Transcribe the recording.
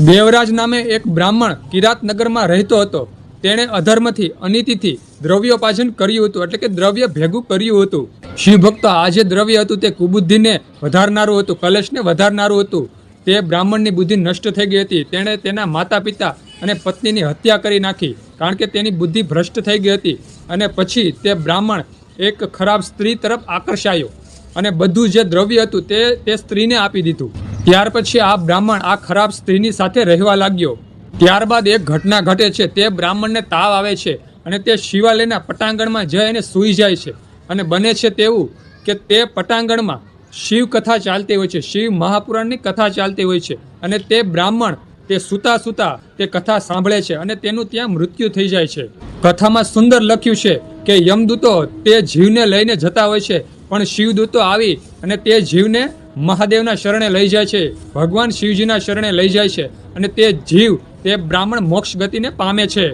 દેવરાજ નામે એક બ્રાહ્મણ કિરાતનગરમાં રહેતો હતો. તેણે અધર્મથી અનીતિથી દ્રવ્યોપાર્જન કર્યું હતું, એટલે કે દ્રવ્ય ભેગું કર્યું હતું. શિવભક્તો આ જે દ્રવ્ય હતું તે કુબુદ્ધિને વધારનારું હતું, કલેશને વધારનારું હતું. તે બ્રાહ્મણની બુદ્ધિ નષ્ટ થઈ ગઈ હતી. તેણે તેના માતા પિતા અને પત્નીની હત્યા કરી નાખી, કારણ કે તેની બુદ્ધિ ભ્રષ્ટ થઈ ગઈ હતી. અને પછી તે બ્રાહ્મણ એક ખરાબ સ્ત્રી તરફ આકર્ષાયો અને બધું જે દ્રવ્ય હતું તે સ્ત્રીને આપી દીધું. ત્યાર પછી આ બ્રાહ્મણ આ ખરાબ સ્ત્રીની સાથે રહેવા લાગ્યો. ત્યારબાદ એક ઘટના ઘટે છે. તે બ્રાહ્મણને તાવ આવે છે અને તે શિવાલયના પટાંગણમાં જઈને સૂઈ જાય છે. અને બને છે તેવું કે તે પટાંગણમાં શિવ કથા ચાલતી હોય છે, શિવ મહાપુરાણની કથા ચાલતી હોય છે. અને તે બ્રાહ્મણ તે સૂતા સૂતા તે કથા સાંભળે છે અને તેનું ત્યાં મૃત્યુ થઈ જાય છે. કથામાં સુંદર લખ્યું છે કે યમદૂતો તે જીવને લઈને જતા હોય છે, પણ શિવદૂતો આવી અને તે જીવને મહાદેવના શરણે લઈ જાય છે, ભગવાન શિવજીના શરણે લઈ જાય છે. અને તે જીવ તે બ્રાહ્મણ મોક્ષ ગતિને પામે છે.